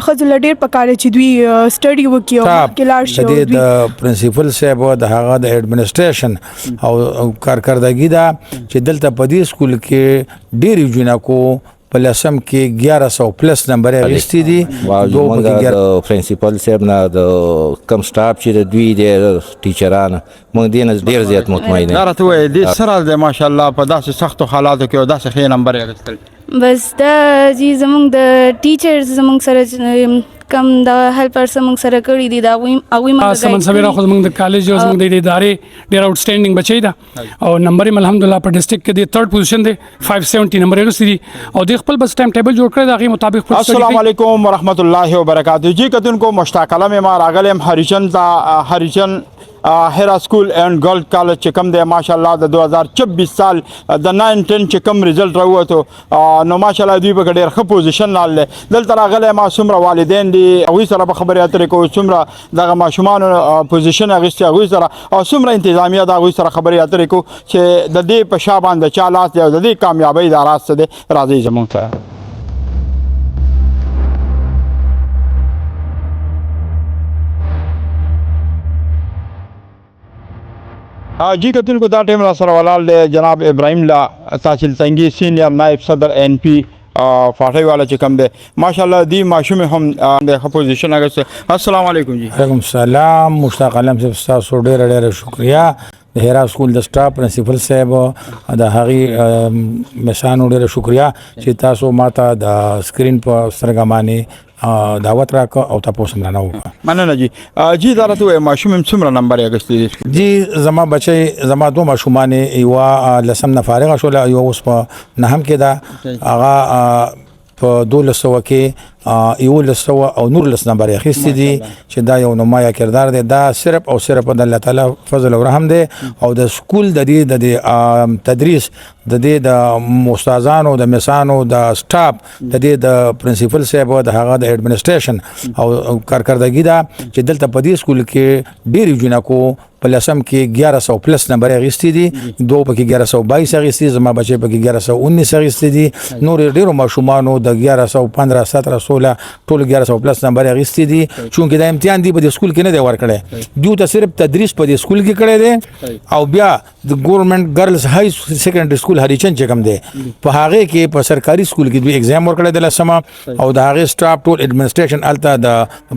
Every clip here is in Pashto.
ښځو له ډېر پکار چې دوی سټډي وکړي او مخکې لاړ شي. د پرنسپل صاحب د هغه د ایڈمنسټریشن او کارکردګي دا چې دلته په دې سکول کې ډېر جنکو په لسم کې 1100 پلس نمبر اغستی دي. د پرنسپل صاحب نه د کم سټاف چې د دوی د ټیچرانو موږ دې نه ډېر زیات مطمئن دا راته وایي دې سره د ماشاءالله په داسې سختو حالاتو کې او داسې ښې نمبر اخیستل بس دا چې زموږ د ټیچرز زموږ سره کم د هیلپر زموږ سره کړي دي دا هغوی موږ سمن سویرا خو زموږ د کالج او زموږ د ادارې ډېر آوټسټینډینګ بچی ده او نمبر یې الحمدلله په ډسټرکټ کې د 3rd پوزیشن دی 570 نمبر یې رسېدي او د خپل بس ټایم ټیبل جوړ کړی د هغې مطابق. السلام علیکم ورحمۃ اللہ وبرکاتہ. جی کتونکو مشتاق علم ما راغلم هریچن هیرا سکول اینڈ گرل کالج چې کوم دی ماشاءالله د 2024 سال د 9-10 چې کوم رزلټ راووتو نو ماشاءالله دوی په ډېر ښه پوزیشن لاله. دلته راغلی ما څومره والدین دي هغوی سره به خبرې اترې کوو، څومره دغه ماشومانو پوزیشن اخیستي هغوی سره او څومره انتظامیه د هغوی سره خبرې اترې کوو چې د دې په شا باندې چا لاس دی او د دې کامیابۍ دا راز څه دی. راځئ زموږ ته. جی کتونکو دا ټیم را سره ولاړ دی جناب ابراهیم الله تحصیل تنگی سینئر نائب صدر این پی فاټۍ والا چې کوم دی ماشاءالله دی ماشومې هم د ښه پوزیشن اخیستی. السلام علیکم. جی وعلیکم السلام. مشتاق علم صاحب ستاسو ډېره ډېره شکریه. د هیرا سکول د سټاف پرنسپل صاحب د هغې مشانو ډېره شکریه چې تاسو ماته د سکرین په سترګه باندې دعوت راکړه او تاسو هم رانه وکړه. مننه. جی دا راته وایي ماشوم هم څومره نمبر یې اخیستی دی؟ جی زما بچی زما 2 ماشومان یوه لسم نه فارغه شوله یوه اوس په نهم کې ده هغه په 1200 کې 1100 او 19 نمبر اخیستی دي چې دا یو نمایه کردار دی. دا صرف او صرف د الله تعالی فضل او رحم دی او د سکول د دې د تدریس د دې د استادانو د مسانو د سټاف د دې د پرنسپل صاحب د هغه د ایڈمنسټریشن او کارکردګي دا چې دلته په دې سکول کې ډېر جنکو په لسم کې 1100 پلس نمبر اخیستی دي. 2 پکې 1122 اخیستی، زما بچی پکې 1119 اخیستی دي. نور ډېرو ماشومانو د 1115 17 16 ټول 1100 پلس نمبر اخیستی دي. چونکې دا امتحان دی په دې سکول کې نه دی ورکړی، دوی ته صرف تدریس په دې سکول کې کړی دی او بیا د ګورنمنت ګرلز های سیکنډري سکول هریچن چې کوم دی په هغې کې په سرکاري سکول کې دوی ایگزام ورکړی د لسمه او د هغې سټاف ټول ایډمنسټریشن هلته د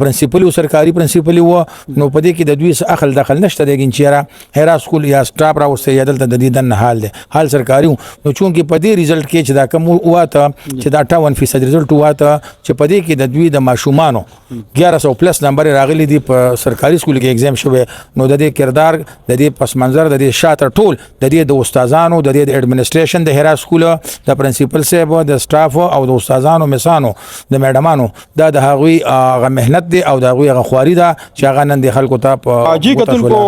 پرنسپل سرکاري پرنسپل و نو په دې کې د دوی څه اخل دخل نشته دی چېرې هیرا سکول یا سټاف راوستی یا دلته د دې دننه حال دی حال سرکاري و نو چونکې په دې ریزلټ کې چې دا کم واته چې دا 58% ریزلټ واته چې په دې کې د دوی د ماشومانو 1100 پلس نمبر راغلي دي په سرکاري سکول کې ایگزام شوی نو د دې کردار د دې پس منظر د دې شاته ټول د دې د استادانو د دې د ایډمنسټریشن د هیرا سکول د پرنسپل صاحب د سټاف او د استادانو مسانو د میډمانو دا د هغوی غ مهنت دی او د هغوی غ خواري ده چې هغه نن د خلکو ته په جی کتونکو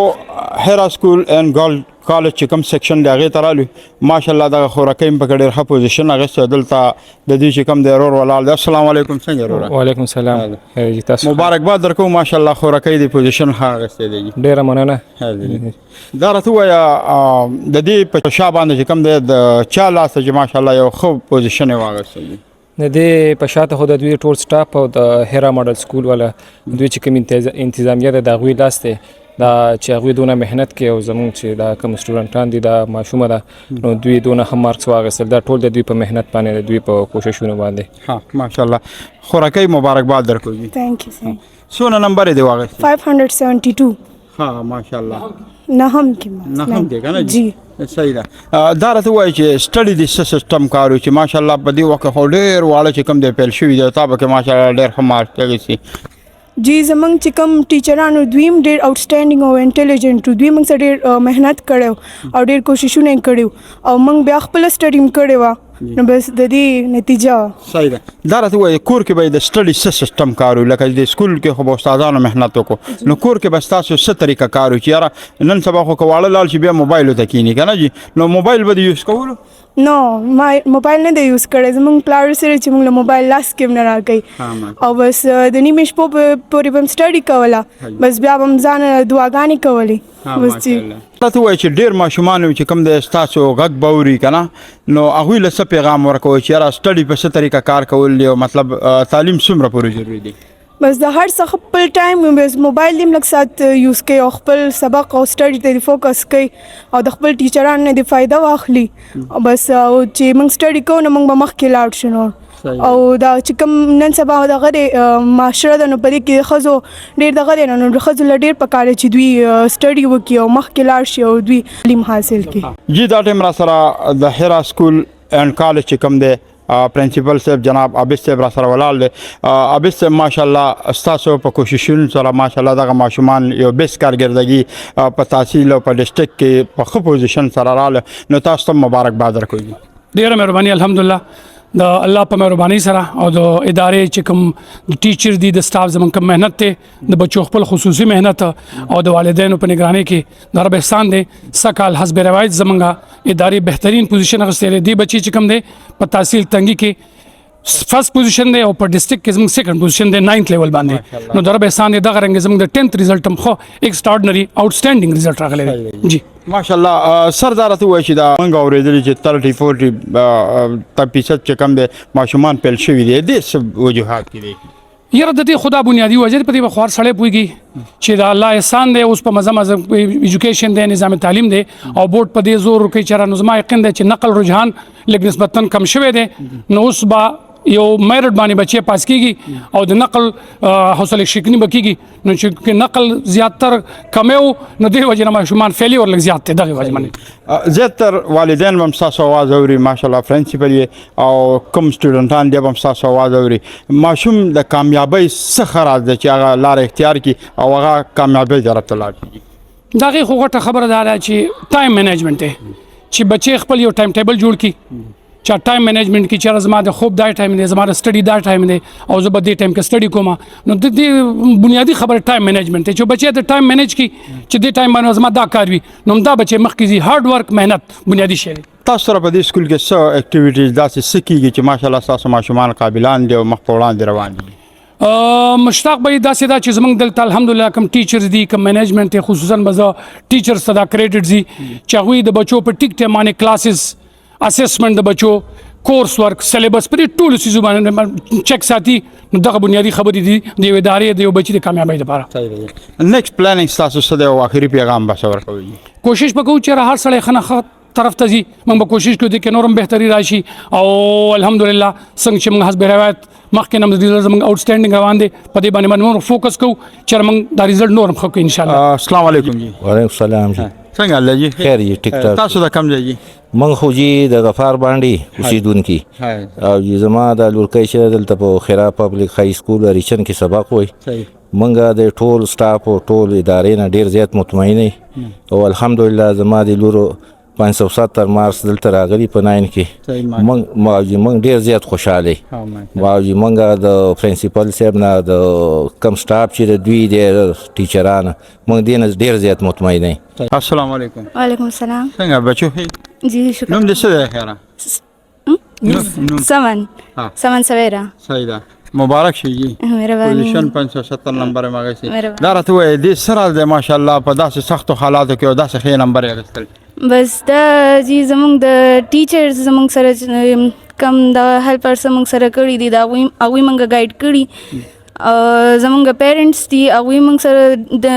هیرا سکول اینڈ گرل کالج چې کوم سیکشن دی هغې ته رالو ماشاءالله دغه خوراکۍ هم پکې ډېر ښه پوزیشن اخیستی دلته د دوی چې کوم دی ورور ولاړ دی. السلام علیکم. څنګه وروره؟ وعلیکم السلام. تاسو مبارکباد درکوم ماشاءالله خوراکۍ دی پوزیشن ښه اخیستی دی. ډېره مننه. دا راته ووایه د دې په شا باندې چې کوم دی د چا لاسته چې ماشاءالله یو ښه پوزیشن یې واخیستی دی؟ د دې په شاته خو د دوی ټول سټاف او د هیرا ماډل سکول والا دوی چې کوم انتظامیه ده د هغوی لاس دی دا چې هغوی دونه محنت کوي او زموږ چې دا کوم سټوډنټان دي دا ماشومه ده نو دوی دونه ښه مارکس واخیستل دا ټول د دوی په محنت باندې د دوی په کوششونو باندې. ها ماشاءالله خوراکۍ مبارکباد درکو. جی تھینک یو. څونه نمبر یې دی واخیستی؟ 572. ها ماشاءالله. نهم کې نهم دی که نه؟ جی صحیح ده. دا راته وایي چې سټډي د څه سیسټم کار و چې ماشاءالله په دې وخت خو ډېر واړه چې کوم دی پیل شوي دی تا به کې ماشاءالله ډېر ښه مارکس اخیستي. جی زموږ چې کوم ټیچرانو دوی هم ډېر آوټسټینډینګ او انټیلیجنټ دوی موږ سره ډېر محنت کړی او ډېر کوششونه یې کړي او موږ بیا خپله سټډي هم کړې وه نو بس د دې نتیجه. صحیح ده. دا راته وایي کور کې به یې د سټډي څه سیسټم کار و لکه د سکول کې خو به استادانو محنت وکړو نو کور کې به ستاسو څه طریقه کار و چې یاره نن سبا خو که واړه لاړ شي بیا موبایلو ته کښېني که نه جي نو موبایل به د یوز کولو؟ نو ما موبایل نه دی یوز کړی زموږ پلار سره چې موږ له موبایل لاس کې نه راکوي او بس د نیمې شپو پورې به م سټډي کوله بس بیا به م ځان دعاګانې کولې بس چې تاسو وایي چې ډېر ماشومان چې کوم د ستاسو غږ به اوري که نه نو هغوی له څه پیغام ورکوئ چې یاره سټډي په څه طریقه کار کول دی او مطلب تعلیم څومره پورې ضروري دی بس د هر څه خپل ټایم بس موبایل دې لږ ساعت یوز کوي او خپل سبق او سټډي ته فوکس کوي او د خپل ټیچرانو نه د فایده واخلي بس او چې موږ سټډي کوو نو موږ به مخکې لاړ شو نو او دا چې کوم نن سبا دغه د معاشره ده نو په دې کې د ښځو ډېر دغه دی نو د ښځو له ډېر پکار دی چې دوی سټډي وکړي او مخکې لاړ شي او دوی تعلیم حاصل کړي جی دا ټیم را سره د هرا سکول اینڈ کالج چې کوم دی پرنسپل صاحب جناب عابد صاحب را سره ولاړ دی عابد صاحب ماشاءالله ستاسو په کوششونو سره ماشاءالله دغه ماشومان یو بیسټ کارګردګي په تحصیل او په ډسټرکټ کې په ښه پوزیشن سره راغله نو تاسو ته مبارکباد درکوي ډیره مهرباني الحمدلله د الله په مهرباني سره او د ادارې چې کوم ټیچر دي د سټاف زمونږ کوم مهنت ته د بچو خپل خصوصي مهنت او د والدینو په نگرانۍ کې د رب احسان دی سکال حسب روایت زمونږ ادارې بهترین پوزیشن اخیستلی دی بچي چې کوم دی په تحصیل تنګي کې فرست پوزیشن دی او په ډسټرکټ کې زموږ سیکنډ پوزیشن دی 9th لیول باندې نو د رب احسان دی دغه رنګ زموږ د 10th ریزلټ هم خو ایکسټراډنري آوټسټینډینګ ریزلټ راغلی دی جی ماشاءالله سردار ته وایي چې دا موږ اورېدلي چې 30-40% چې کوم دی ماشومان پیل شوي دي دې څه وجوهات کې دي یاره د دې خدا بنیادی وجه په دې به خوار سړی پوهېږي چې د الله احسان دی اوس په مزه ایجوکیشن دی نظام تعلیم دی او بورډ په دې زور کوي چې را نو زما یقین دی چې نقل رجحان لږ نسبتاً کم شوی دی نو اوس به یو میرټ باندې بچي پاس کیږي او د نقل حوصله شکنی بکیږي نو چې نقل زیاتر کمیو نو دی وجه نه ماشومان فیلی ور لږ زیات دی دغه وجه باندې زیاتر والدین هم ستاسو اواز اوري ماشاءالله پرنسپل او کوم سټوډنټان دی هم ستاسو اواز اوري ماشوم د کامیابی څه خراج دی چې هغه لار اختیار کړي او هغه کامیابی طرف ته لاړ شي دغه خو غټه خبره ده چې ټایم مینجمنت دی چې بچي خپل یو ټایم ټیبل جوړ کړي چې ټایم مینجمنت کې چې زما د خوب دا ټایم دی زما د سټډي دا ټایم دی او زه به دې ټایم کې سټډي کوم نو د دې بنیادی خبره ټایم مینجمنت چې بچي د ټایم مینج کی چې دې ټایم باندې زما دا کار وي نو دا بچي مخکې زی هارد ورک مهنت بنیادی شی تاسو سره په دې سکول کې څه اکټیویټیز داسې څه کیږي چې ماشاءالله تاسو ماشومان قابلان دي او مخ په وړاندې روان دي مشتاق به داسې دا چې زمونږ دلته الحمدلله کوم ټیچرز دي کوم مینجمنت خصوصا به ټیچرز صدا کریډټ دي چې هغوی د بچو په ټیک ټایم باندې کلاسز اسسمنٹ د بچو کورس ورک سلیبس پر ټول سیزو باندې چک ساتي نو دغه بنیادی خبرې دي د یو ادارې د یو بچي د کامیابی لپاره نیکسټ پلانینګ تاسو څه دی او اخري پیغام به څه ورکوي کوشش وکړو چې هر سړی خنه طرف ته ځي موږ به کوشش کوو چې نورم بهتري راشي او الحمدلله څنګه چې موږ حسب روایت مخکې نم ریزلټ زموږ آوټسټینډینګ روان دي په دې باندې نور فوکس کوو چې موږ دا ریزلټ نورم ښه کړو ان شاء الله السلام علیکم جی وعلیکم السلام جی څنګه الله جی خیر جی ټیک ټاک تاسو د کوم ځای جی من خو جی د غفار باندې اوسیدونکي او جی زما د لورکۍ چې دلته په خیرا پبلک های سکول ریچن کې سبق وای منګه د ټول سټاف او ټول ادارې نه ډیر زیات مطمئنه او الحمدلله زما د لورو 570 مارس دلته راغلي په 9 کې من ډیر زیات خوشاله واجی منګه د پرنسپل صاحب نه د کم سټاف چې د دوی د ټیچرانو من دین ډیر زیات مطمئنه السلام علیکم وعلیکم السلام څنګه بچو جی شکر نوم دې څه دی خیره سمن سویرا صحیح ده مبارک شي جی مهرباني پوزیشن 570 نمبر ماغه سي دا راته وای دې سره د ماشاءالله په داسې سختو حالاتو کې او داسې ښه نمبر یې غوښتل بس دا جی زمونږ د ټیچرز زمونږ سره کم د هیلپر زمونږ سره کړي دي دا هغوی موږ ګایډ کړي زمونږ پیرنټس دي هغوی موږ سره د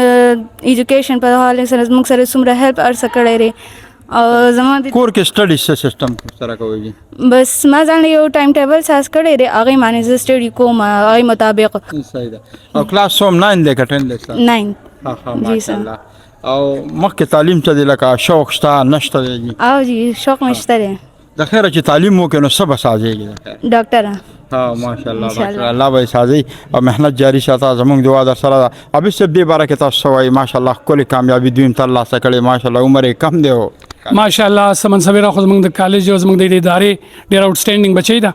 ایجوکیشن په حواله سره زمونږ سره څومره هیلپ ارسه کړی دی زما د کور کې سټډي سیستم سره کوي بس ما ځان یو ټایم ټیبل ساس کړی دی هغې باندې زه سټډي کوم هغې مطابق صحیح ده او کلاس هم 9 دی که 10 دی 9 جی سر او مخکې تعلیم ته دی لکه شوق شته نشته دی او جی شوق مې شته دی د خیره چې تعلیم وکړو نو څه به سازېږي ډاکټره ها ماشاءالله الله به سازي او محنت جاری ساته زمونږ دعا در سره ده ابي صاحب دې باره کې تاسو وایي ماشاءالله ښکلې کامیابي دوی هم ترلاسه کړې ماشاءالله عمر یې کم دی ماشاءالله سمن سویرا خو زموږ د کالج او زموږ د ادارې ډېر آوټسټینډینګ بچی ده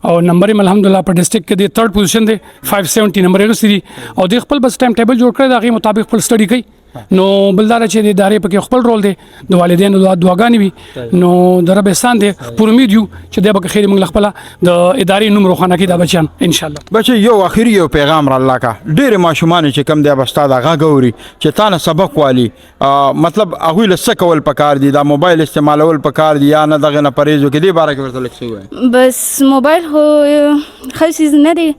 او نمبر یې الحمدلله په ډسټرکټ کې د 3rd پوزیشن دی 570 نمبر یې رسېدي او د خپل بس ټایم ټیبل جوړ کړی د هغې مطابق خپل سټډي کوي نو بلدار چې د ادارې پکې خپل رول دی د والدینو دعاګانې وي نو د رب احسان دی پر امید یو چې د به خیر موږ خپل د ادارې نوم روښانه کړي دا بچیان ان شاء الله. بچي یو اخیری یو پیغام را الله کا ډېر ماشومان چې کم دی بستا دا غاګوري چې تانه سبق والی مطلب هغه له سکول پکار دي دا موبایل استعمالول پکار دي یا نه دغه نه پرېزو کې دی بارے کې ورته لکسو بس موبایل خو ښه چیز نه دی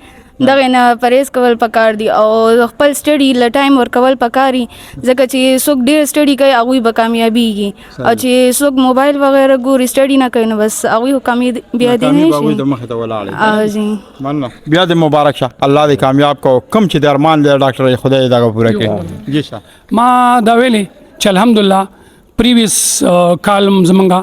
دغه نه پرهیز کول پکار دي او خپل سټډي له ټایم ورکول پکاري ځکه چې څوک ډېر سټډي کوي هغوی به کامیابیږي او چې څوک موبایل وغیره ګوري سټډي نه کوي نو بس هغوی کامیابي نه شي د مخې ته ولاړ مننه بیا د مبارک شه الله دې کامیاب کو کم چې د ارمان دی ډاکټر خدای دغه پوره کړي جی سر ما دا ویلي چې الحمدلله پریویس کالم زمونږه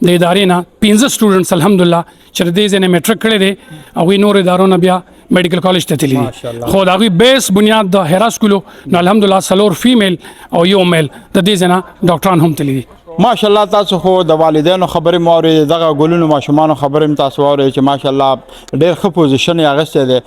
د ادارې نه 15 سټوډنټس الحمدلله چې د دې ځای نه میټرک کړی دی هغوی نور ادارو نه بیا میډیکل کالج ته تللی دي خو د هغوی بیس بنیاد د هرا سکولو نو الحمدلله څلور فیمیل او یو میل د دې ځای نه ډاکټران هم تللی دي. ماشاءالله تاسو خو د والدینو خبرې مو اورېدې دغه ګلونو ماشومانو خبرې هم تاسو واورئ چې ماشاءالله ډېر ښه پوزیشن یې اخیستی دی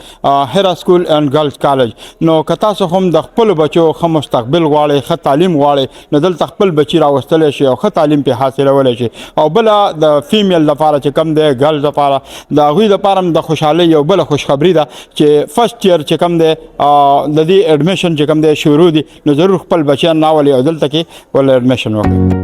هرا سکول اینډ ګرلز کالج. نو که تاسو هم د خپلو بچو ښه مستقبل غواړئ ښه تعلیم غواړئ نو دلته خپل بچي راوستلی شي او ښه تعلیم پرې حاصلولی شي او بله د فیمیل دپاره چې کم دی ګرلز دپاره د هغوی دپاره هم د خوشحالۍ یو بله خوشخبري ده چې فرست ایئر چې کم دی د دې اډمیشن چې کم دی شروع دي نو ضرور خپل بچیان راولئ او دلته کې ول اډمیشن وکړئ.